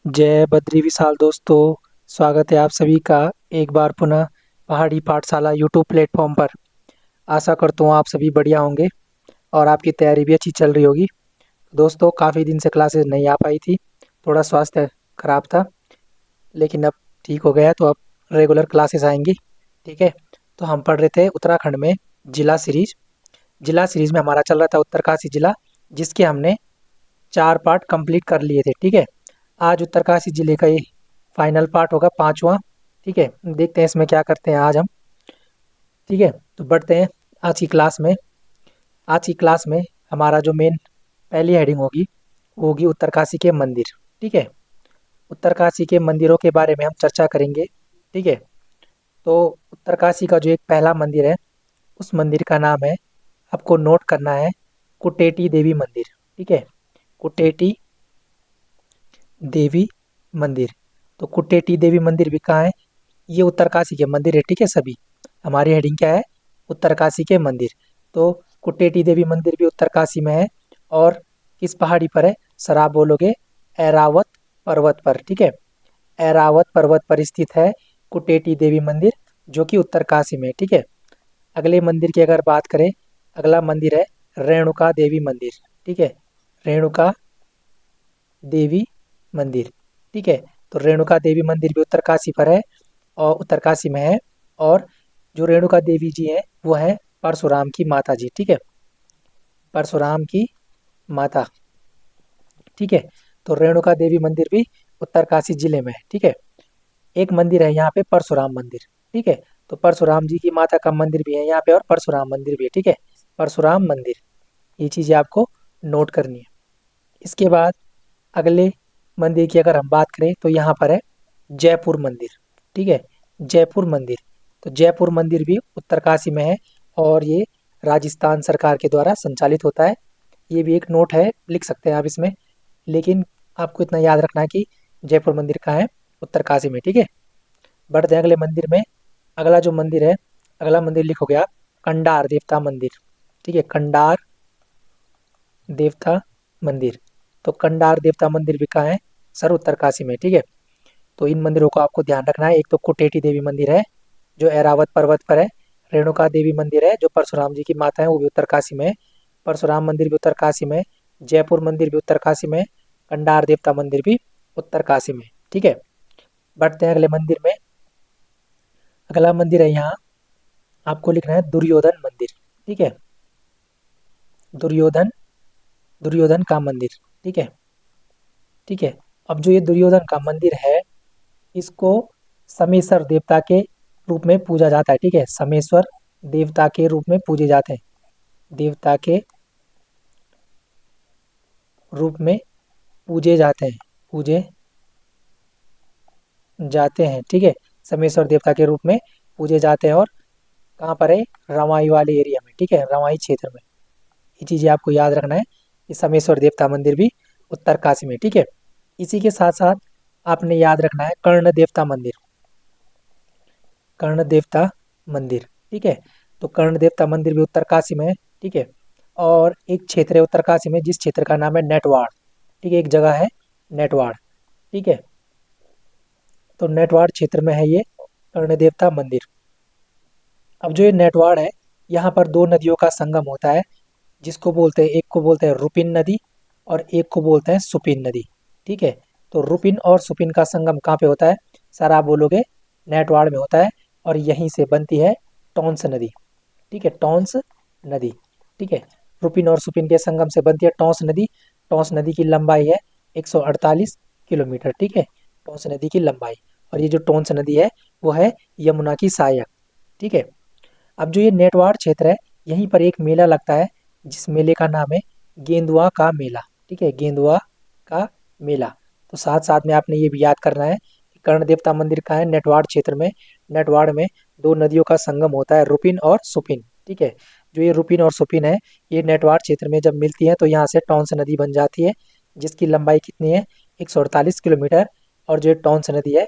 जय बद्री विशाल दोस्तों। स्वागत है आप सभी का एक बार पुनः पहाड़ी पाठशाला यूट्यूब प्लेटफॉर्म पर। आशा करता हूँ आप सभी बढ़िया होंगे और आपकी तैयारी भी अच्छी चल रही होगी। दोस्तों, काफ़ी दिन से क्लासेस नहीं आ पाई थी, थोड़ा स्वास्थ्य खराब था, लेकिन अब ठीक हो गया है, तो अब रेगुलर क्लासेस आएंगी। ठीक है। तो हम पढ़ रहे थे उत्तराखंड में जिला सीरीज। जिला सीरीज में हमारा चल रहा था उत्तरकाशी जिला, जिसके हमने 4 पार्ट कंप्लीट कर लिए थे। ठीक है। आज उत्तरकाशी जिले का ये फाइनल पार्ट होगा, 5वां। ठीक है, देखते हैं इसमें क्या करते हैं आज हम। ठीक है, तो बढ़ते हैं आज की क्लास में। आज की क्लास में हमारा जो मेन पहली हेडिंग होगी वो होगी उत्तरकाशी के मंदिर। ठीक है। उत्तरकाशी के मंदिरों के बारे में हम चर्चा करेंगे। ठीक है। तो उत्तरकाशी का जो एक पहला मंदिर है, उस मंदिर का नाम है, आपको नोट करना है, कुटेटी देवी मंदिर। ठीक है। कुटेटी देवी मंदिर। तो कुटेटी देवी मंदिर भी कहाँ है? ये उत्तरकाशी के मंदिर है। ठीक है सभी, हमारी हेडिंग क्या है? उत्तरकाशी के मंदिर। तो कुटेटी देवी मंदिर भी उत्तरकाशी में है। और किस पहाड़ी पर है? सर आप बोलोगे ऐरावत पर्वत पर। ठीक है। ऐरावत पर्वत पर स्थित है कुटेटी देवी मंदिर, जो कि उत्तरकाशी में है। ठीक है। अगले मंदिर की अगर बात करें, अगला मंदिर है रेणुका देवी मंदिर। ठीक है। रेणुका देवी मंदिर। ठीक है। तो रेणुका देवी मंदिर भी उत्तरकाशी पर है और उत्तरकाशी में है। और जो रेणुका देवी जी हैं वो हैं परशुराम की माता जी। ठीक है। परशुराम की माता। ठीक है। तो रेणुका देवी मंदिर भी उत्तरकाशी जिले में है। ठीक है। एक मंदिर है यहाँ पे परशुराम मंदिर। ठीक है। तो परशुराम जी की माता का मंदिर भी है यहाँ पे और परशुराम मंदिर भी है। ठीक है। परशुराम मंदिर, ये चीज़ें आपको नोट करनी है। इसके बाद अगले मंदिर की अगर हम बात करें तो यहाँ पर है जयपुर मंदिर। ठीक है। जयपुर मंदिर। तो जयपुर मंदिर भी उत्तरकाशी में है और ये राजस्थान सरकार के द्वारा संचालित होता है। ये भी एक नोट है, लिख सकते हैं आप इसमें, लेकिन आपको इतना याद रखना है कि जयपुर मंदिर कहाँ है? उत्तरकाशी में। ठीक है। बढ़ते हैं अगले मंदिर में। अगला जो मंदिर है, अगला मंदिर लिखोगे आप कंडार देवता मंदिर। ठीक है। कंडार देवता मंदिर। तो कंडार देवता मंदिर भी कहाँ है? सर उत्तरकाशी में। ठीक है। तो इन मंदिरों को आपको ध्यान रखना है। एक तो कुटेटी देवी मंदिर है जो ऐरावत पर्वत पर है। रेणुका देवी मंदिर है जो परशुराम जी की माता है, वो भी उत्तरकाशी में है। परशुराम मंदिर भी उत्तरकाशी में है। जयपुर मंदिर भी उत्तरकाशी में है। कंडार देवता मंदिर भी उत्तरकाशी में। ठीक है। बढ़ते हैं अगले मंदिर में। अगला मंदिर है यहाँ, आपको लिखना है दुर्योधन मंदिर। ठीक है। दुर्योधन, दुर्योधन का मंदिर। ठीक है। ठीक है। अब जो ये दुर्योधन का मंदिर है, इसको समेसर देवता के रूप में पूजा जाता है। ठीक है। समेश्वर देवता के रूप में पूजे जाते हैं। देवता के रूप में पूजे जाते हैं, पूजे जाते हैं। ठीक है। समेश्वर देवता के रूप में पूजे जाते हैं। और कहाँ पर है? रवाई वाले एरिया में। ठीक है। रवाई क्षेत्र में। ये चीज़ें आपको याद रखना है कि समेश्वर देवता मंदिर भी उत्तरकाशी में। ठीक है। इसी के साथ साथ आपने याद रखना है कर्ण देवता मंदिर। कर्ण देवता मंदिर। ठीक है। तो कर्ण देवता मंदिर भी उत्तरकाशी में है। ठीक है। और एक क्षेत्र है उत्तरकाशी में जिस क्षेत्र का नाम है नेटवाड़। ठीक है। एक जगह है नेटवाड़। ठीक है। तो नेटवाड़ क्षेत्र में है ये कर्ण देवता मंदिर। अब जो ये नेटवाड़ है, यहाँ पर दो नदियों का संगम होता है, जिसको बोलते हैं, एक को बोलते हैं रुपिन नदी और एक को बोलते हैं सुपिन नदी। ठीक है। तो रुपिन और सुपिन का संगम कहाँ पे होता है? सर आप बोलोगे नेटवाड़ में होता है और यहीं से बनती है टॉन्स नदी। ठीक है। टॉन्स नदी। ठीक है। रुपिन और सुपिन के संगम से बनती है टॉन्स नदी। टॉन्स नदी की लंबाई है 148 किलोमीटर। ठीक है। टॉन्स नदी की लंबाई। और ये जो टॉन्स नदी है वो है यमुना की सहायक। ठीक है। अब जो ये नेटवाड़ क्षेत्र है, यहीं पर एक मेला लगता है जिस मेले का नाम है गेंदुआ का मेला। ठीक है। गेंदुआ का मेला। तो साथ साथ में आपने ये भी याद करना है कि कर्ण देवता मंदिर का है नेटवाड़ क्षेत्र में। नेटवाड़ में दो नदियों का संगम होता है, रुपिन और सुपिन। ठीक है। जो ये रुपिन और सुपिन है, ये नेटवाड़ क्षेत्र में जब मिलती है तो यहाँ से टॉन्स नदी बन जाती है, जिसकी लंबाई कितनी है? 148 किलोमीटर। और जो ये टॉन्स नदी है,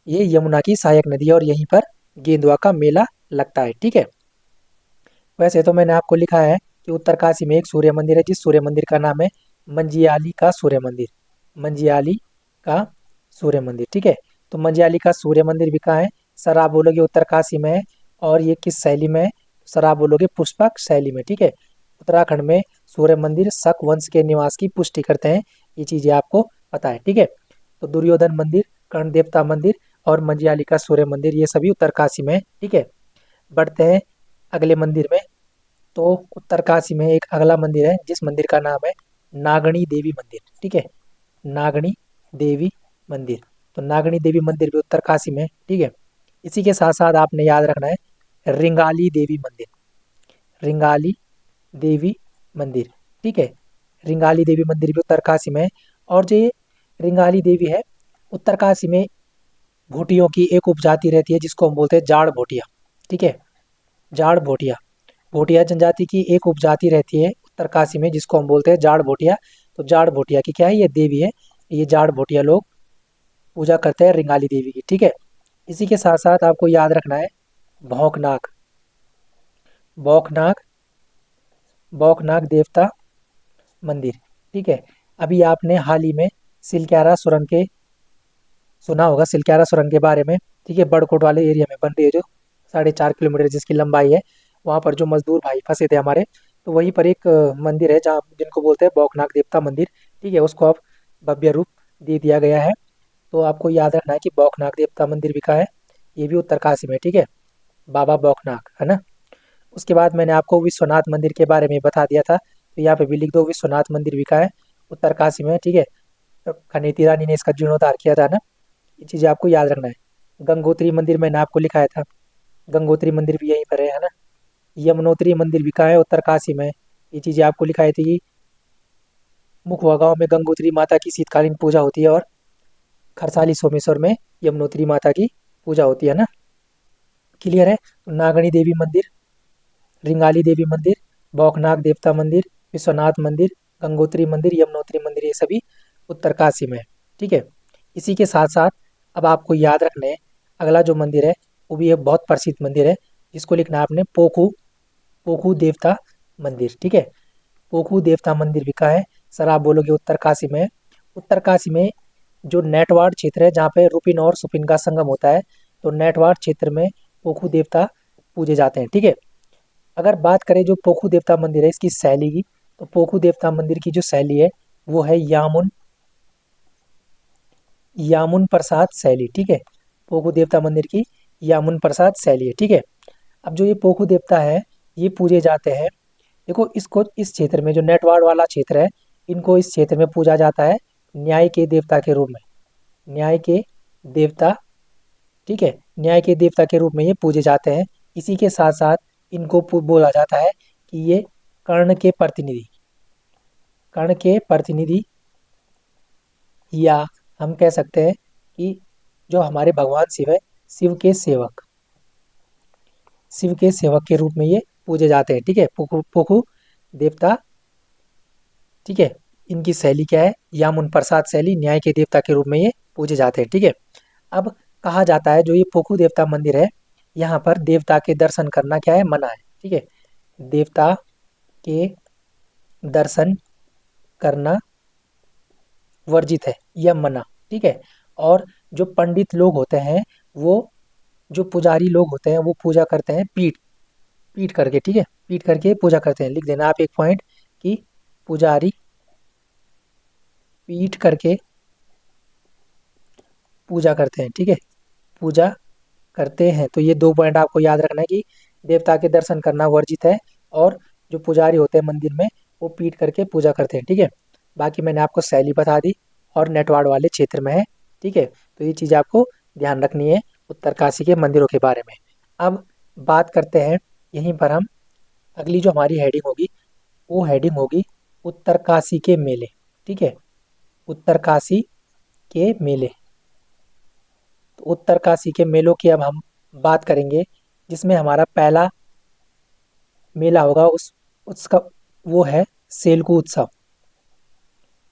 ये यमुना की सहायक नदी है और यहीं पर गेंदुआ का मेला लगता है। ठीक है। वैसे तो मैंने आपको लिखा है कि उत्तरकाशी में एक सूर्य मंदिर है, जिस सूर्य मंदिर का नाम है मंजियाली का सूर्य मंदिर। मंजियाली का सूर्य मंदिर। ठीक है, तो मंजियाली का सूर्य मंदिर भी कहाँ है? सर आप बोलोगे उत्तरकाशी में है। और ये किस शैली में है? सर आप बोलोगे पुष्पक शैली में। ठीक है, उत्तराखंड में सूर्य मंदिर शक वंश के निवास की पुष्टि करते हैं। ये चीजें आपको पता है। ठीक है, तो दुर्योधन मंदिर, कर्ण देवता मंदिर और मंजियाली का सूर्य मंदिर ये सभी उत्तरकाशी में है। ठीक है, बढ़ते हैं अगले मंदिर में। तो उत्तरकाशी में एक अगला मंदिर है जिस मंदिर का नाम है नागणी देवी मंदिर। ठीक है, नागणी देवी मंदिर। तो नागणी देवी मंदिर भी उत्तरकाशी में है। ठीक है, इसी के साथ साथ आपने याद रखना है रिंगाली देवी मंदिर। रिंगाली देवी मंदिर। ठीक है, रिंगाली देवी मंदिर भी उत्तरकाशी में है। और जो ये रिंगाली देवी है, उत्तरकाशी में भोटियों की एक उपजाति रहती है जिसको हम बोलते हैं जाड़ भोटिया। ठीक है, जाड़ भोटिया, भोटिया जनजाति की एक उपजाति रहती है उत्तरकाशी में जिसको हम बोलते हैं जाड़ भोटिया। तो जाड़ भोटिया की क्या है? ये देवी है। ये जाड़ भोटिया लोग पूजा करते हैं रिंगाली देवी की। ठीक है, इसी के साथ साथ आपको याद रखना है भौकनाग, बौखनाग, बौखनाग देवता मंदिर। ठीक है, अभी आपने हाल ही में सिलक्यारा सुरंग के सुना होगा, सिलक्यारा सुरंग के बारे में। ठीक है, बड़कोट वाले एरिया में बन रही है जो 4.5 किलोमीटर जिसकी लंबाई है। वहाँ पर जो मजदूर भाई फंसे थे हमारे, तो वहीं पर एक मंदिर है जहाँ जिनको बोलते हैं बौखनाग देवता मंदिर। ठीक है, उसको अब भव्य रूप दे दिया गया है। तो आपको याद रखना है कि बौखनाग देवता मंदिर भी कहाँ है? ये भी उत्तरकाशी में। ठीक है, बाबा बौखनाग है ना। उसके बाद मैंने आपको विश्वनाथ मंदिर के बारे में बता दिया था, तो यहाँ पे भी लिख दो विश्वनाथ मंदिर भी कहाँ है? उत्तरकाशी में। ठीक है, तो खनीती रानी ने इसका जीर्णोद्धार किया था ना। ये चीज़ें आपको याद रखना है। गंगोत्री मंदिर मैंने आपको लिखाया था, गंगोत्री मंदिर भी यहीं पर है ना। यमुनोत्री मंदिर भी कहाँ है? उत्तरकाशी में। ये चीज़ें आपको लिखाई थी कि मुखवा गांव में गंगोत्री माता की शीतकालीन पूजा होती है और खरसाली सोमेश्वर में यमुनोत्री माता की पूजा होती है ना। क्लियर है? तो नागणी देवी मंदिर, रिंगाली देवी मंदिर, बौखनाग देवता मंदिर, विश्वनाथ मंदिर, गंगोत्री मंदिर, यमुनोत्री मंदिर ये सभी उत्तरकाशी में है। ठीक है, इसी के साथ साथ अब आपको याद रखना है अगला जो मंदिर है वो भी एक बहुत प्रसिद्ध मंदिर है जिसको लिखना है आपने पोखू, पोखू देवता मंदिर। ठीक है, पोखू देवता मंदिर भी कहाँ है? सर आप बोलोगे उत्तरकाशी में है। उत्तरकाशी में जो नेटवाड़ क्षेत्र है जहाँ पे रुपिन और सुपिन का संगम होता है, तो नेटवाड़ क्षेत्र में पोखू देवता पूजे जाते हैं। ठीक है, अगर बात करें जो पोखू देवता मंदिर है इसकी शैली की, तो पोखू देवता मंदिर की जो शैली है वो है यामुन, यामुन प्रसाद शैली। ठीक है, पोखू देवता मंदिर की यामुन प्रसाद शैली है। ठीक है, अब जो ये पोखू देवता है ये पूजे जाते हैं। देखो इसको इस क्षेत्र में जो नेटवाड़ वाला क्षेत्र है इनको इस क्षेत्र में पूजा जाता है न्याय के देवता के रूप में, न्याय के देवता। ठीक है, न्याय के देवता के रूप में ये पूजे जाते हैं। इसी के साथ साथ इनको बोला जाता है कि ये कर्ण के प्रतिनिधि, कर्ण के प्रतिनिधि, या हम कह सकते हैं कि जो हमारे भगवान शिव है, शिव के सेवक, शिव के सेवक के रूप में ये पूजे जाते हैं। ठीक है, पोखू पोखू देवता। ठीक है, इनकी शैली क्या है? यामुन प्रसाद शैली, न्याय के देवता के रूप में ये पूजे जाते हैं। ठीक है, अब कहा जाता है जो ये पोखू देवता मंदिर है यहाँ पर देवता के दर्शन करना क्या है? मना है। ठीक है, देवता के दर्शन करना वर्जित है या मना। ठीक है, और जो पंडित लोग होते हैं वो, जो पुजारी लोग होते हैं वो पूजा करते हैं पीठ, पीठ करके। ठीक है, पीठ करके पूजा करते हैं। लिख देना आप एक पॉइंट कि पुजारी पीठ करके पूजा करते हैं। ठीक है, पूजा करते हैं। तो ये 2 पॉइंट आपको याद रखना है कि देवता के दर्शन करना वर्जित है और जो पुजारी होते हैं मंदिर में वो पीठ करके पूजा करते हैं। ठीक है, बाकी मैंने आपको शैली बता दी और नेटवाड़ वाले क्षेत्र में है। ठीक है, तो ये चीज़ आपको ध्यान रखनी है उत्तरकाशी के मंदिरों के बारे में। अब बात करते हैं यहीं पर हम, अगली जो हमारी हेडिंग होगी वो हेडिंग होगी उत्तरकाशी के मेले। ठीक है, उत्तरकाशी के मेले। तो उत्तरकाशी के मेलों की अब हम बात करेंगे जिसमें हमारा पहला मेला होगा उस उसका वो है सेलकू उत्सव,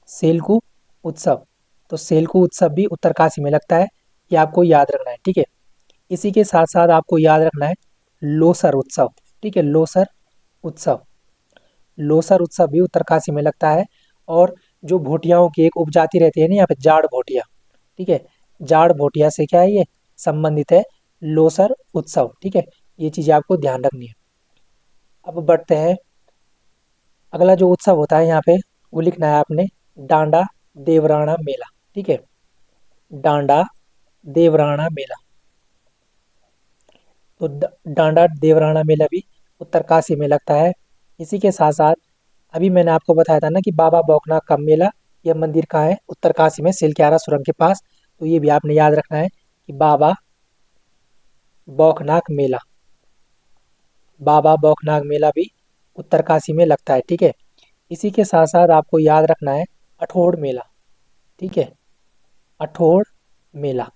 सेलकू उत्सव। तो सेलकू उत्सव भी उत्तरकाशी में लगता है, ये आपको याद रखना है। ठीक है, इसी के साथ साथ आपको याद रखना है लोसर उत्सव। ठीक है, लोसर उत्सव, लोसर उत्सव भी उत्तरकाशी में लगता है। और जो भोटियाओं की एक उपजाति रहती है ना यहाँ पे जाड़ भोटिया, ठीक है। जाड़ भोटिया से क्या है ये संबंधित है, लोसर उत्सव। ठीक है, ये चीज़ें आपको ध्यान रखनी है। अब बढ़ते हैं, अगला जो उत्सव होता है यहाँ पे वो लिखना है आपने, डांडा देवराणा मेला। ठीक है, डांडा देवराणा मेला। तो डांडा देवराणा मेला भी उत्तरकाशी में लगता है। इसी के साथ साथ अभी मैंने आपको बताया था ना कि बाबा बौखनाथ का मेला, यह मंदिर कहाँ है, उत्तरकाशी में सिलक्यारा सुरंग के पास। तो ये भी आपने याद रखना है कि बौखनाथ मेला बाबा बौखनाथ मेला भी उत्तरकाशी में लगता है। ठीक है, इसी के साथ साथ आपको याद रखना है अठोड़ मेला। ठीक है, अठोड़ मेला,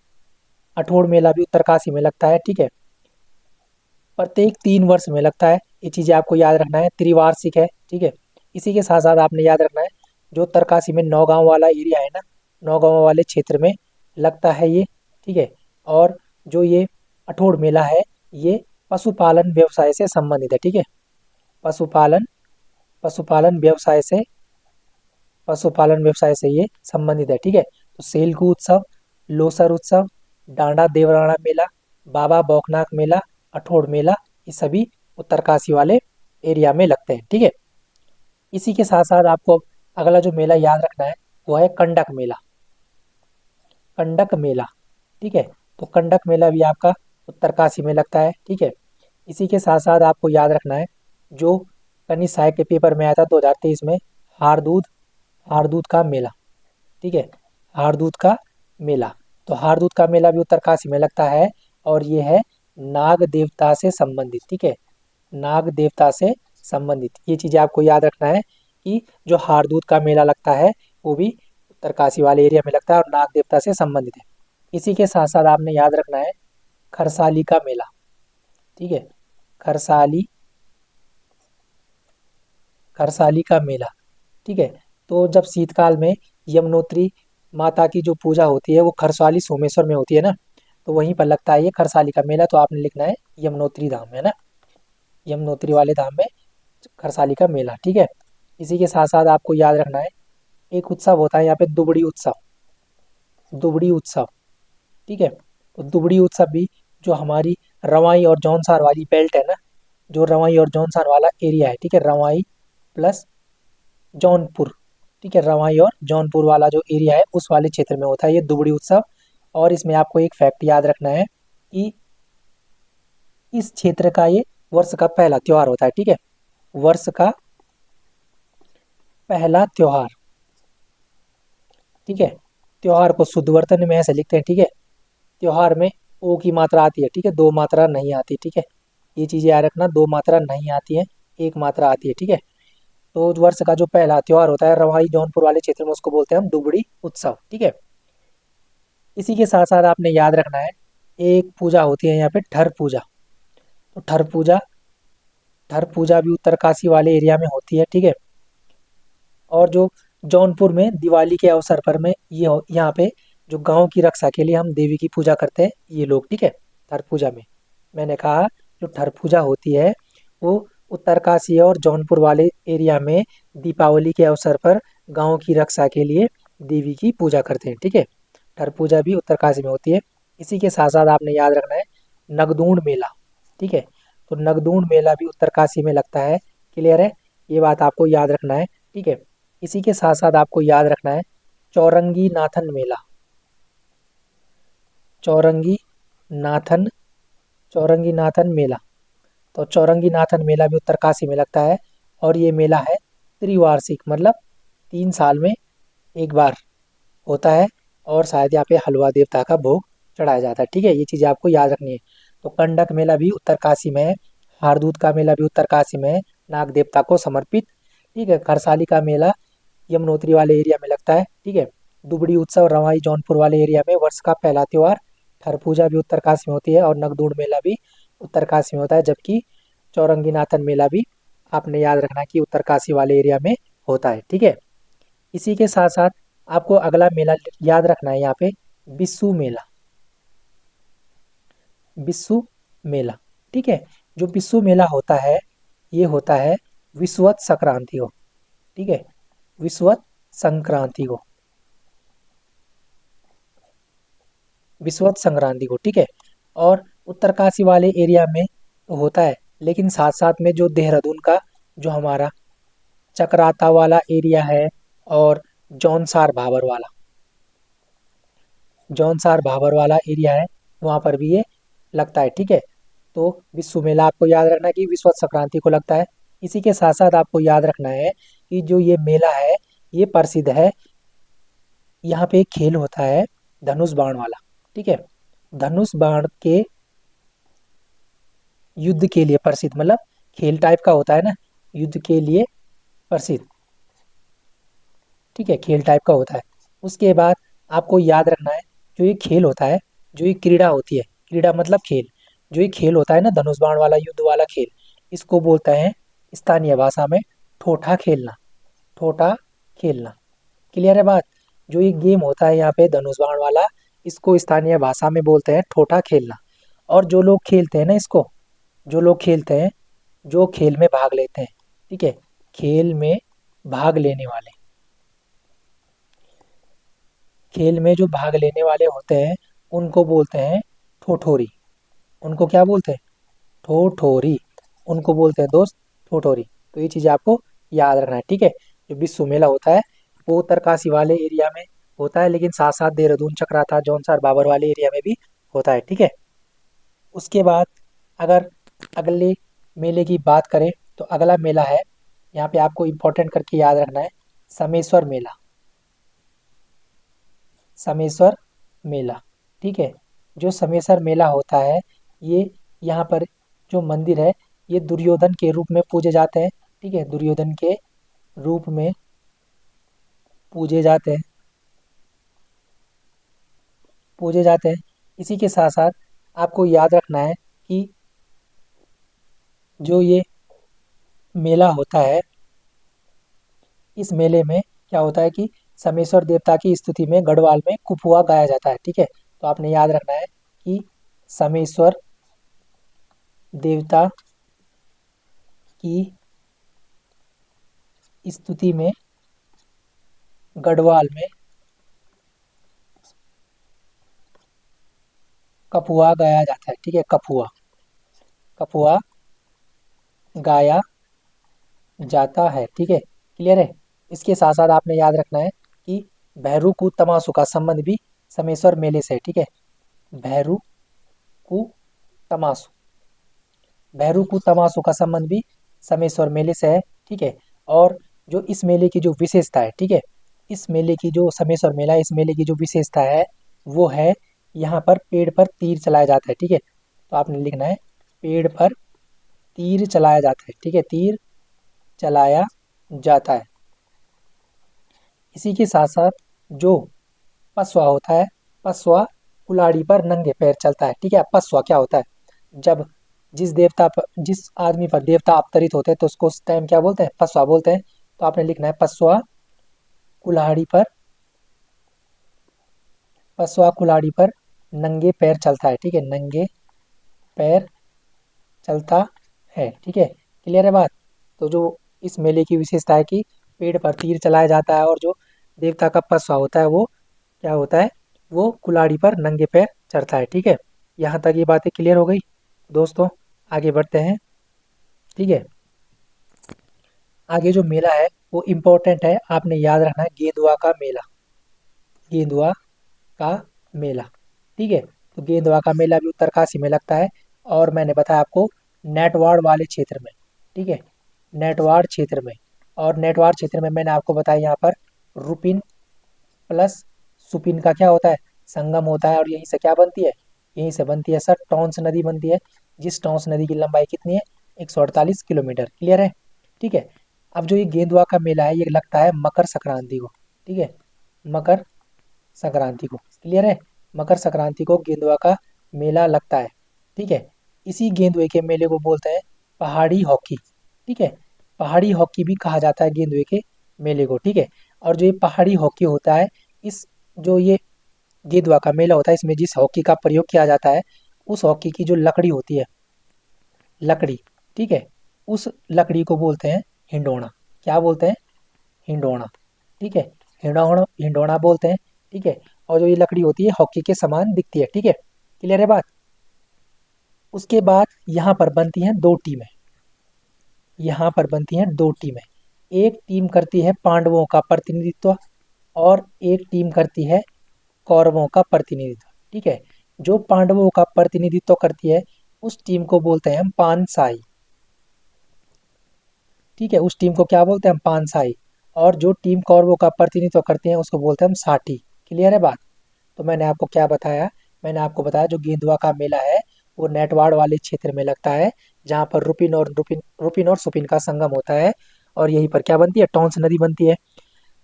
अठोड़ मेला भी उत्तरकाशी में लगता है। ठीक है, प्रत्येक 3 वर्ष में लगता है। ये चीज़ें आपको याद रखना है, त्रिवार्षिक है। ठीक है, इसी के साथ साथ आपने याद रखना है जो उत्तरकाशी में नौगांव वाला एरिया है ना, नौगांव वाले क्षेत्र में लगता है ये। ठीक है, और जो ये अठोड़ मेला है ये पशुपालन व्यवसाय से संबंधित है। ठीक है, पशुपालन पशुपालन व्यवसाय से पशुपालन व्यवसाय से ये संबंधित है। ठीक है, तो सेलकू उत्सव, लोसर उत्सव, डांडा देवराणा मेला, बाबा बौखनाथ मेला, अठोड़ मेला, ये सभी उत्तरकाशी वाले एरिया में लगते हैं। ठीक है, इसी के साथ साथ आपको अगला जो मेला याद रखना है वो है कंडक मेला। कंडक मेला, ठीक है, तो कंडक मेला भी आपका उत्तरकाशी में लगता है। ठीक है, इसी के साथ साथ आपको याद रखना है जो कनी साय के पेपर में आया था 2023 में, हारदूद हारदूद का मेला। ठीक है, हारदूत का मेला, तो हारदूत का मेला भी उत्तरकाशी में लगता है और ये है नाग देवता से संबंधित। ठीक है, नाग देवता से संबंधित, ये चीज़ें आपको याद रखना है कि जो हारदूत का मेला लगता है वो भी उत्तरकाशी वाले एरिया में लगता है और नाग देवता से संबंधित है। इसी के साथ साथ आपने याद रखना है खरसाली का मेला। ठीक है, खरसाली खरसाली का मेला। ठीक है, तो जब शीतकाल में यमुनोत्री माता की जो पूजा होती है वो खरसाली सोमेश्वर में होती है ना, तो वहीं पर लगता है ये खरसाली का मेला। तो आपने लिखना है यमुनोत्री धाम है ना, यमुनोत्री वाले धाम में खरसाली का मेला। ठीक है, इसी के साथ साथ आपको याद रखना है एक उत्सव होता है यहाँ पे दुबड़ी उत्सव, दुबड़ी उत्सव। ठीक है, तो दुबड़ी उत्सव भी जो हमारी रवाई और जौनसार वाली बेल्ट है ना, जो रवाई और जौनसार वाला एरिया है, ठीक है, रवाई प्लस जौनपुर, ठीक है, रवाई और जौनपुर वाला जो एरिया है उस वाले क्षेत्र में होता है ये दुबड़ी उत्सव। और इसमें आपको एक फैक्ट याद रखना है कि इस क्षेत्र का ये वर्ष का पहला त्योहार होता है। ठीक है, वर्ष का पहला त्योहार। ठीक है, त्योहार को शुद्धवर्तन में ऐसे लिखते हैं। ठीक है, त्योहार में ओ की मात्रा आती है। ठीक है, दो मात्रा नहीं आती। ठीक है, ये चीज़ें याद रखना, दो मात्रा नहीं आती है, एक मात्रा आती है। ठीक है, तो वर्ष का जो पहला त्योहार होता है रवाई जौनपुर वाले क्षेत्र में उसको बोलते हैं हम दुबड़ी उत्सव। ठीक है, इसी के साथ साथ आपने याद रखना है एक पूजा होती है यहाँ पे ठर पूजा। तो ठर पूजा भी उत्तरकाशी वाले एरिया में होती है। ठीक है, और जो जौनपुर में दिवाली के अवसर पर में यहाँ पे जो गांव की रक्षा के लिए हम देवी की पूजा करते हैं ये लोग। ठीक है, ठर पूजा में मैंने कहा जो ठर पूजा होती है वो उत्तरकाशी और जौनपुर वाले एरिया में दीपावली के अवसर पर गांव की रक्षा के लिए देवी की पूजा करते हैं। ठीक है, ठर पूजा भी उत्तरकाशी में होती है। इसी के साथ साथ आपने याद रखना है नगदूण मेला। ठीक है, तो नगदूण मेला भी उत्तरकाशी में लगता है। क्लियर है, ये बात आपको याद रखना है। ठीक है, इसी के साथ साथ आपको याद रखना है चौरंगी नाथन मेला। चौरंगी नाथन चौरंगी नाथन मेला, तो चौरंगी नाथन मेला भी उत्तरकाशी में लगता है और ये मेला है त्रिवार्षिक, मतलब 3 साल में एक बार होता है और शायद यहाँ पे हलवा देवता का भोग चढ़ाया जाता है। ठीक है, ये चीज़ें आपको याद रखनी है। तो कंडक मेला भी उत्तरकाशी में है, हारदूत का मेला भी उत्तरकाशी में है, नाग देवता को समर्पित। ठीक है, खरसाली का मेला यमुनोत्री वाले एरिया में लगता है। ठीक है, दुबड़ी उत्सव रवाई जौनपुर वाले एरिया में वर्ष का पहला त्योहार, ठर पूजा भी उत्तरकाशी में होती है और नगदूड़ मेला भी उत्तरकाशी में होता है, जबकि चौरंगी नाथन मेला भी आपने याद रखना कि उत्तरकाशी वाले एरिया में होता है। ठीक है, इसी के साथ साथ आपको अगला मेला याद रखना है यहाँ पे बिस्सू मेला। बिस्सू मेला, ठीक है, जो बिस्सू मेला होता है ये होता है विषुवत संक्रांति को। ठीक है, विषुवत संक्रांति को। विश्वत संक्रांति को, ठीक है। और उत्तरकाशी वाले एरिया में तो होता है, लेकिन साथ साथ में जो देहरादून का जो हमारा चक्राता वाला एरिया है, और जौनसार भाबर वाला जौनसार भाबर वाला एरिया है, वहाँ पर भी ये लगता है, ठीक है। तो विश्व मेला आपको याद रखना है कि विश्व संक्रांति को लगता है। इसी के साथ साथ आपको याद रखना है कि जो ये मेला है ये प्रसिद्ध है, यहाँ पे एक खेल होता है धनुष बाण वाला, ठीक है। धनुष बाण के युद्ध के लिए प्रसिद्ध, मतलब खेल टाइप का होता है ना, युद्ध के लिए प्रसिद्ध, ठीक है, खेल टाइप का होता है। उसके बाद आपको याद रखना है, जो ये खेल होता है, जो ये क्रीड़ा होती है, क्रीड़ा मतलब खेल, जो ये खेल होता है ना धनुष बाण वाला युद्ध वाला खेल, इसको बोलते हैं स्थानीय भाषा में ठोठा खेलना, ठोठा खेलना। क्लियर है बात? जो ये गेम होता है यहाँ पे धनुष बाण वाला, इसको स्थानीय भाषा में बोलते हैं ठोठा खेलना। और जो लोग खेलते हैं ना इसको, जो लोग खेलते हैं, जो खेल में भाग लेते हैं, ठीक है, खेल में भाग लेने वाले, खेल में जो भाग लेने वाले होते हैं उनको बोलते हैं ठोठोरी। उनको क्या बोलते हैं? ठोठोरी। उनको बोलते हैं दोस्त ठोठोरी। तो ये चीज़ें आपको याद रखना है, ठीक है। जो विश्व मेला होता है वो उत्तरकाशी वाले एरिया में होता है, लेकिन साथ साथ देहरादून चक्राता जौनसार बाबर वाले एरिया में भी होता है, ठीक है। उसके बाद अगर अगले मेले की बात करें तो अगला मेला है, यहाँ पे आपको इम्पोर्टेंट करके याद रखना है, समेश्वर मेला। समेश्वर मेला, ठीक है। जो समेश्वर मेला होता है, ये यहाँ पर जो मंदिर है ये दुर्योधन के रूप में पूजे जाते हैं, ठीक है, दुर्योधन के रूप में पूजे जाते हैं, पूजे जाते हैं। इसी के साथ साथ आपको याद रखना है कि जो ये मेला होता है, इस मेले में क्या होता है कि समेश्वर देवता की स्तुति में गढ़वाल में कुपुआ गाया जाता है, ठीक है। तो आपने याद रखना है कि समेश्वर देवता की स्तुति में गढ़वाल में कपुआ गाया जाता है, ठीक है, कपुआ, कपुआ गाया जाता है, ठीक है। क्लियर है? इसके साथ साथ आपने याद रखना है कि भैरू कू तमाशू का संबंध भी समेश्वर मेले से है, ठीक है। भैरू कू तमाशू, भैरू कू तमाशू का संबंध भी समेश्वर मेले से है, ठीक है। और जो इस मेले की जो विशेषता है, ठीक है, इस मेले की जो समेश्वर मेला है, इस मेले की जो विशेषता है वो है यहाँ पर पेड़ पर तीर चलाया जाता है, ठीक है। तो आपने लिखना है पेड़ पर तीर चलाया जाता है, ठीक है, तीर चलाया जाता है। इसी के साथ साथ जो पसवा होता है, पसवा कुल्हाड़ी पर नंगे पैर चलता है, ठीक है। पसवा क्या होता है? जब जिस देवता पर, जिस आदमी पर देवता अवतरित होते हैं तो उसको उस टाइम क्या बोलते हैं? पसवा बोलते हैं। तो आपने लिखना है पसवा कुल्हाड़ी पर, पसवा कुल्हाड़ी पर नंगे पैर चलता है, ठीक है, नंगे पैर चलता है, ठीक है। क्लियर है बात? तो जो इस मेले की विशेषता है कि पेड़ पर तीर चलाया जाता है, और जो देवता का पसवा होता है वो क्या होता है? वो कुल्हाड़ी पर नंगे पैर चढ़ता है, ठीक है। यहाँ तक ये बातें क्लियर हो गई दोस्तों? आगे बढ़ते हैं, ठीक है। आगे जो मेला है वो इम्पोर्टेंट है, आपने याद रखना है, गेंदुआ का मेला, गेंदुआ का मेला, ठीक है। तो गेंदुआ का मेला भी उत्तरकाशी में लगता है, और मैंने बताया आपको नेटवाड़ वाले क्षेत्र में, ठीक है, नेटवाड़ क्षेत्र में। और नेटवाड़ क्षेत्र में मैंने आपको बताया यहाँ पर रुपिन प्लस सुपिन का क्या होता है? संगम होता है, और यहीं से क्या बनती है? यहीं से बनती है सर टॉन्स नदी बनती है, जिस टॉन्स नदी की लंबाई कितनी है? 148 किलोमीटर। क्लियर है? ठीक है। अब जो ये गेंदुआ का मेला है ये लगता है मकर संक्रांति को, ठीक है, मकर संक्रांति को। क्लियर है? मकर संक्रांति को गेंदुआ का मेला लगता है, ठीक है। इसी गेंदुए के मेले को बोलते हैं पहाड़ी हॉकी, ठीक है, पहाड़ी हॉकी भी कहा जाता है गेंदुए के मेले को, ठीक है। और जो ये पहाड़ी हॉकी होता है, इस जो ये गेंदुआ का मेला होता है, इसमें जिस हॉकी का प्रयोग किया जाता है उस हॉकी की जो लकड़ी होती है, लकड़ी, ठीक है, उस लकड़ी को बोलते हैं हिंडोना। क्या बोलते हैं? हिंडोना, ठीक है, हिंडोना, हिंडोना बोलते हैं, ठीक है। और जो ये लकड़ी होती है हॉकी के समान दिखती है। ठीक है, क्लियर है बात। उसके बाद यहाँ पर बनती हैं दो टीमें। यहाँ पर बनती हैं दो टीमें। एक टीम करती है पांडवों का प्रतिनिधित्व और एक टीम करती है कौरवों का प्रतिनिधित्व। ठीक है, जो पांडवों का प्रतिनिधित्व करती है उस टीम को बोलते हैं हम पानसाई। ठीक है, उस टीम को क्या बोलते हैं हम पानसाई। और जो टीम कौरवों का प्रतिनिधित्व करते हैं उसको बोलते हैं हम साटी। क्लियर है बात। तो मैंने आपको क्या बताया, मैंने आपको बताया जो गेंदुआ का मेला है वो नेटवाड़ वाले क्षेत्र में लगता है, जहाँ पर रुपिन और सुपिन का संगम होता है। और यहीं पर क्या बनती है, टॉन्स नदी बनती है।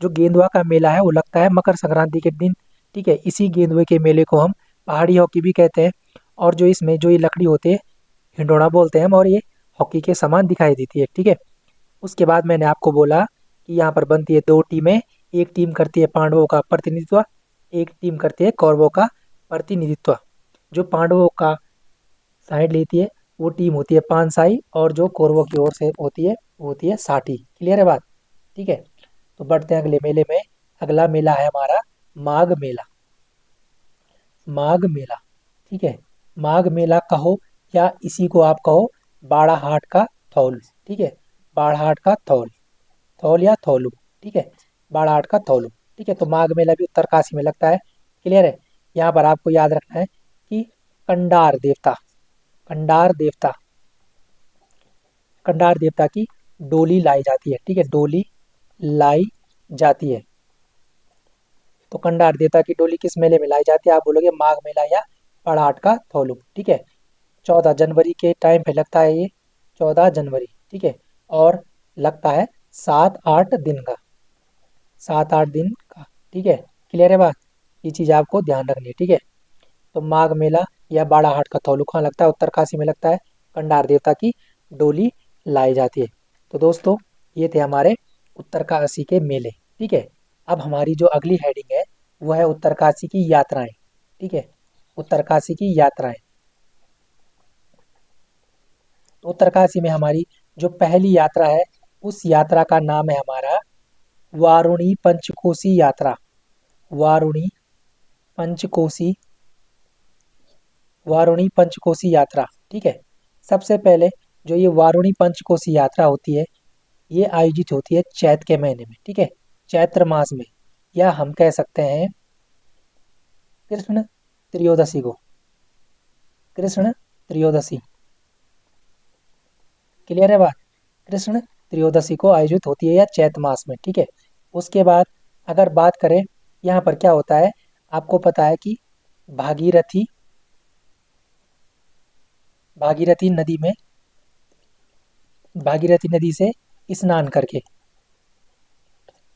जो गेंदुआ का मेला है वो लगता है मकर संक्रांति के दिन। ठीक है, इसी गेंदुए के मेले को हम पहाड़ी हॉकी भी कहते हैं। और जो इसमें जो ये लकड़ी होती है हिंडोना बोलते हैं हम, और ये हॉकी के समान दिखाई देती है। ठीक है, उसके बाद मैंने आपको बोला कि यहाँ पर बनती है दो टीमें। एक टीम करती है पांडवों का प्रतिनिधित्व, एक टीम करती है कौरवों का प्रतिनिधित्व। जो पांडवों का साइड लेती है वो टीम होती है पानसाई, और जो कौरवों की ओर से होती है वो होती है साठी। क्लियर है बात। ठीक है, तो बढ़ते हैं अगले मेले में। अगला मेला है हमारा माघ मेला। माघ मेला, ठीक है, माघ मेला कहो या इसी को आप कहो बाड़ा हाट का थौल। ठीक है, बाड़ा हाट का थौल, थौल या थौलू। ठीक है, बाड़ा हाट का थौलू। ठीक है, तो माघ मेला भी उत्तरकाशी में लगता है। क्लियर है। यहाँ पर आपको याद रखना है कि कंडार देवता, कंडार देवता, कंडार देवता की डोली लाई जाती है। ठीक है, डोली लाई जाती है। तो कंडार देवता की डोली किस मेले में लाई जाती है, आप बोलोगे माघ मेला या पड़ाट का थौलू। ठीक है, 14 जनवरी के टाइम पे लगता है ये, 14 जनवरी। ठीक है, और लगता है 7-8 दिन का, 7-8 दिन का। ठीक है, क्लियर है बात। ये चीज़ आपको ध्यान रखनी है। ठीक है, तो माघ मेला या बाड़ा हाट का थौलू कहाँ लगता है, उत्तरकाशी में लगता है। कंडार देवता की डोली लाई जाती है। तो दोस्तों ये थे हमारे उत्तरकाशी के मेले। ठीक है, अब हमारी जो अगली हेडिंग है वो है उत्तरकाशी की यात्राएं। ठीक है, उत्तरकाशी की यात्राएं। तो उत्तरकाशी में हमारी जो पहली यात्रा है उस यात्रा का नाम है हमारा वारुणी पंचकोसी यात्रा। वारुणी पंचकोसी, वारुणी पंचकोसी यात्रा। ठीक है, सबसे पहले जो ये वारुणी पंचकोसी यात्रा होती है ये आयोजित होती है चैत के महीने में। ठीक है, चैत्र मास में, या हम कह सकते हैं कृष्ण त्रयोदशी को, कृष्ण त्रयोदशी। क्लियर है बात। कृष्ण त्रयोदशी को आयोजित होती है या चैत मास में। ठीक है, उसके बाद अगर बात करें यहाँ पर क्या होता है, आपको पता है कि भागीरथी, भागीरथी नदी में, भागीरथी नदी से स्नान करके,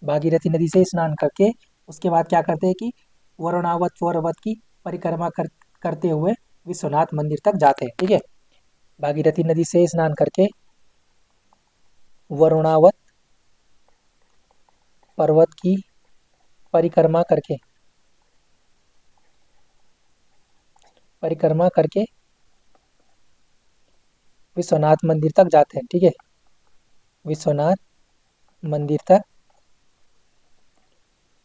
भागीरथी नदी से स्नान करके उसके बाद क्या करते हैं कि वरुणावत पर्वत की परिक्रमा करते हुए विश्वनाथ मंदिर तक जाते हैं। ठीक है, भागीरथी नदी से स्नान करके वरुणावत पर्वत की परिक्रमा करके, परिक्रमा करके विश्वनाथ मंदिर तक जाते हैं। ठीक है, विश्वनाथ मंदिर तक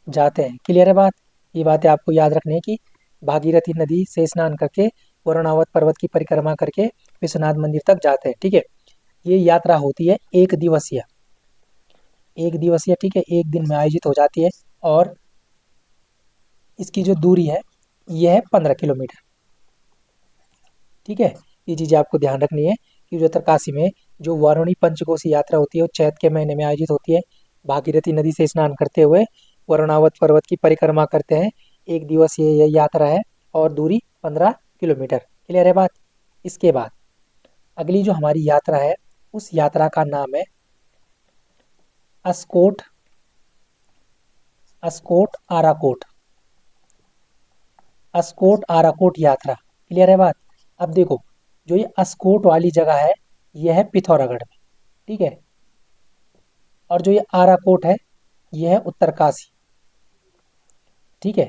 जाते हैं। क्लियर है बात। ये बातें आपको याद रखनी है कि भागीरथी नदी से स्नान करके वरुणावत पर्वत की परिक्रमा करके विश्वनाथ मंदिर तक जाते हैं। ठीक है, ये यात्रा होती है एक दिवसीय, एक दिवसीय। ठीक है, एक दिन में आयोजित हो जाती है और इसकी जो दूरी है ये है 15 किलोमीटर। ठीक है, ये चीज़ें आपको ध्यान रखनी है कि जो उत्तरकाशी में जो वारुणी पंचकोसी यात्रा होती है वो चैत के महीने में आयोजित होती है। भागीरथी नदी से स्नान करते हुए वरुणावत पर्वत की परिक्रमा करते हैं। एक दिवसीय यह यात्रा है और दूरी 15 किलोमीटर। क्लियर है बात। इसके बाद अगली जो हमारी यात्रा है उस यात्रा का नाम है अस्कोट, अस्कोट आराकोट, अस्कोट आराकोट यात्रा। क्लियर है बात। अब देखो जो ये अस्कोट वाली जगह है यह है पिथौरागढ़ में। ठीक है, और जो ये आराकोट है यह है उत्तरकाशी। ठीक है,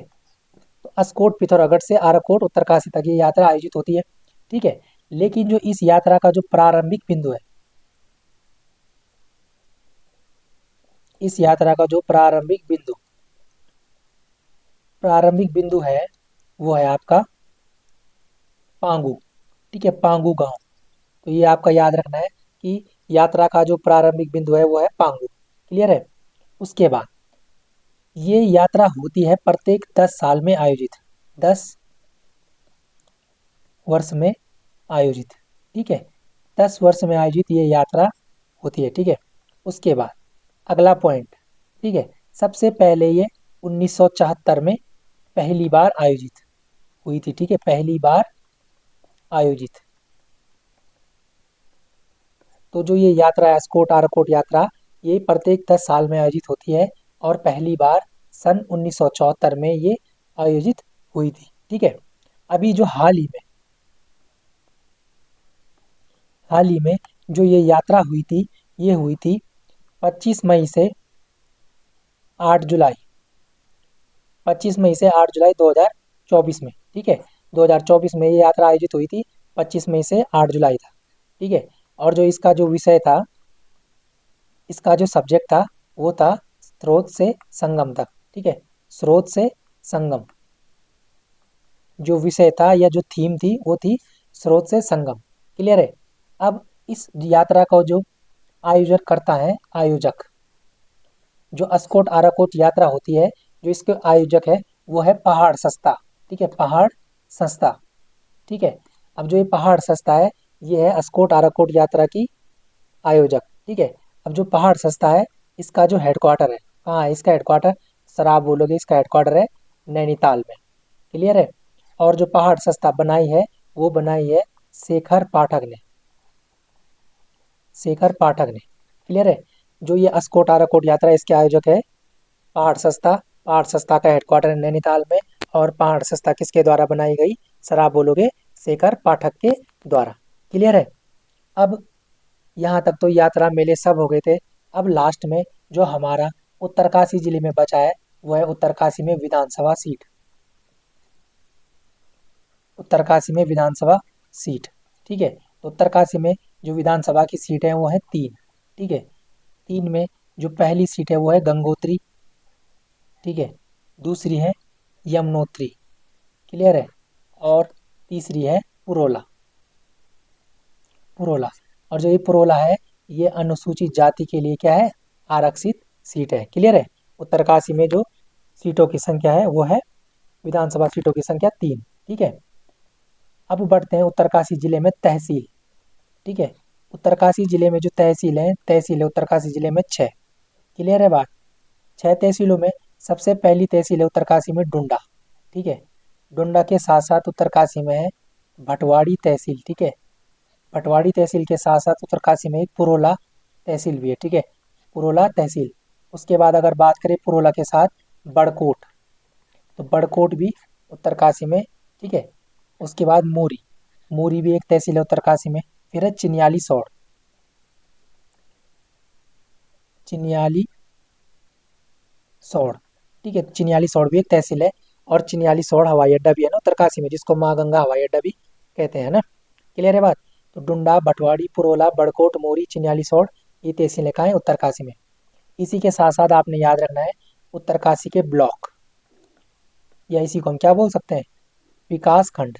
तो अस्कोट पिथौरागढ़ से आराकोट उत्तरकाशी तक ये यात्रा आयोजित होती है। ठीक है, लेकिन जो इस यात्रा का जो प्रारंभिक बिंदु है, इस यात्रा का जो प्रारंभिक बिंदु प्रारंभिक बिंदु है वो है आपका पांगू। ठीक है, पांगू गांव। तो ये आपका याद रखना है कि यात्रा का जो प्रारंभिक बिंदु है वो है पांगू। क्लियर है। उसके बाद ये यात्रा होती है प्रत्येक 10 साल में आयोजित, 10 वर्ष में आयोजित। ठीक है, 10 वर्ष में आयोजित ये यात्रा होती है। ठीक है। उसके बाद अगला पॉइंट। ठीक है, सबसे पहले ये 1974 में पहली बार आयोजित हुई थी। ठीक है, पहली बार आयोजित। तो जो ये यात्रा है एस्कॉर्ट आर्कॉट यात्रा, ये प्रत्येक 10 साल में आयोजित होती है और पहली बार सन 1974 में ये आयोजित हुई थी। ठीक है। अभी जो हाल ही में जो ये यात्रा हुई थी, ये हुई थी 25 मई से 8 जुलाई, 25 मई से 8 जुलाई 2024 में। ठीक है, 2024 में ये यात्रा आयोजित हुई थी, 25 मई से 8 जुलाई था। ठीक है। और जो इसका जो विषय था, इसका जो सब्जेक्ट था वो था स्रोत से संगम तक। ठीक है, स्रोत से संगम। जो विषय था या जो थीम थी वो थी स्रोत से संगम। क्लियर है। अब इस यात्रा का जो आयोजन करता है, आयोजक, जो अस्कोट आराकोट यात्रा होती है, जो इसके आयोजक है वो है पहाड़ संस्था। ठीक है, पहाड़ संस्था। ठीक है। अब जो ये पहाड़ संस्था है, ये है अस्कोट आराकोट यात्रा की आयोजक। ठीक है। अब जो पहाड़ संस्था है, इसका जो हेडक्वार्टर है, कहाँ है इसका हेडक्वार्टर? सर आप बोलोगे इसका हेडक्वार्टर है नैनीताल में। क्लियर है। और जो पहाड़ संस्था बनाई है वो बनाई है शेखर पाठक ने, शेखर पाठक ने। क्लियर है। जो ये अस्कोट आराकोट यात्रा है, इसके आयोजक है पहाड़ संस्था। पहाड़ संस्था का हेडक्वार्टर है नैनीताल में। और पहाड़ संस्था किसके द्वारा बनाई गई? सर आप बोलोगे शेखर पाठक के द्वारा। क्लियर है। अब यहाँ तक तो यात्रा मेले सब हो गए थे। अब लास्ट में जो हमारा उत्तरकाशी जिले में बचा है वो है उत्तरकाशी में विधानसभा सीट। उत्तरकाशी में विधानसभा सीट। ठीक है। तो उत्तरकाशी में जो विधानसभा की सीट है वो है 3। ठीक है। 3 में जो पहली सीट है वो है गंगोत्री। ठीक है। दूसरी है यमुनोत्री। क्लियर है। और तीसरी है पुरोला। पुरोला। और जो ये पुरोला है, ये अनुसूचित जाति के लिए क्या है? आरक्षित सीट है। क्लियर है। उत्तरकाशी में जो सीटों की संख्या है वो है, विधानसभा सीटों की संख्या 3। ठीक है। अब बढ़ते हैं उत्तरकाशी जिले में तहसील। ठीक है। उत्तरकाशी जिले में जो तहसील है उत्तरकाशी जिले में 6। क्लियर है बात? 6 तहसीलों में सबसे पहली तहसील है उत्तरकाशी में डुंडा। ठीक है। डुंडा के साथ साथ उत्तरकाशी में है भटवाड़ी तहसील। ठीक है। भटवाड़ी तहसील के साथ साथ उत्तरकाशी में एक पुरोला तहसील भी है। ठीक है, पुरोला तहसील। उसके बाद अगर बात करें पुरोला के साथ बड़कोट, तो बड़कोट भी उत्तरकाशी में। ठीक है। उसके बाद मोरी, मोरी भी एक तहसील है उत्तरकाशी में। फिर है चिन्याली सौड़, चिन्याली सौड़। ठीक है, चिन्याली सौड़ भी एक तहसील है। और चिन्याली सौड़ हवाई अड्डा भी है ना उत्तरकाशी में, जिसको माँ गंगा हवाई अड्डा भी कहते हैं ना। क्लियर है बात? तो डुंडा, भटवाड़ी, पुरोला, बड़कोट, मोरी, चिन्याली सौड़, ये तहसीलें कहाँ है? उत्तरकाशी में। इसी के साथ साथ आपने याद रखना है उत्तरकाशी के ब्लॉक, या इसी को हम क्या बोल सकते हैं? विकास खंड।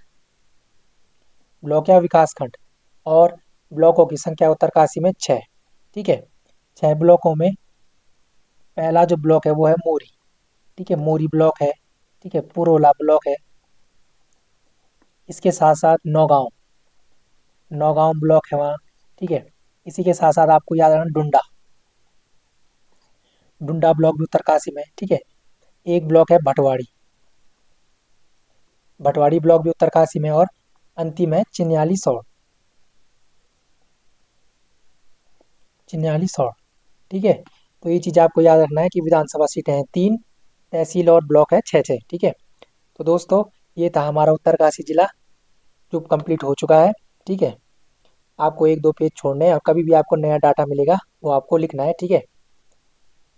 ब्लॉक या विकास खंड। और ब्लॉकों की संख्या उत्तरकाशी में 6। ठीक है। 6 ब्लॉकों में पहला जो ब्लॉक है वो है मोरी। ठीक है, मोरी ब्लॉक है। ठीक है, पुरोला ब्लॉक है। इसके साथ साथ नौगांव, नौगांव ब्लॉक है वहाँ। ठीक है। इसी के साथ साथ आपको याद रखना डुंडा, डुंडा ब्लॉक भी उत्तरकाशी में। ठीक है। एक ब्लॉक है भटवाड़ी, भटवाड़ी ब्लॉक भी उत्तरकाशी में। और अंतिम है चिन्याली सौड़, चिन्याली सौड़। ठीक है। तो ये चीज़ आपको याद रखना है कि विधानसभा सीटें हैं 3, तहसील और ब्लॉक है 6-6। ठीक है। तो दोस्तों, ये था हमारा उत्तरकाशी जिला जो कंप्लीट हो चुका है। ठीक है। आपको 1-2 पेज छोड़ने हैं और कभी भी आपको नया डाटा मिलेगा वो आपको लिखना है। ठीक है।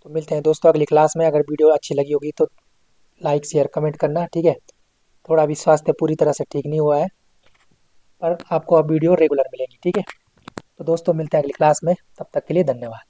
तो मिलते हैं दोस्तों अगली क्लास में। अगर वीडियो अच्छी लगी होगी तो लाइक शेयर कमेंट करना। ठीक है। थोड़ा भी स्वास्थ्य पूरी तरह से ठीक नहीं हुआ है, पर आपको अब वीडियो रेगुलर मिलेगी। ठीक है। तो दोस्तों मिलते हैं अगली क्लास में, तब तक के लिए धन्यवाद।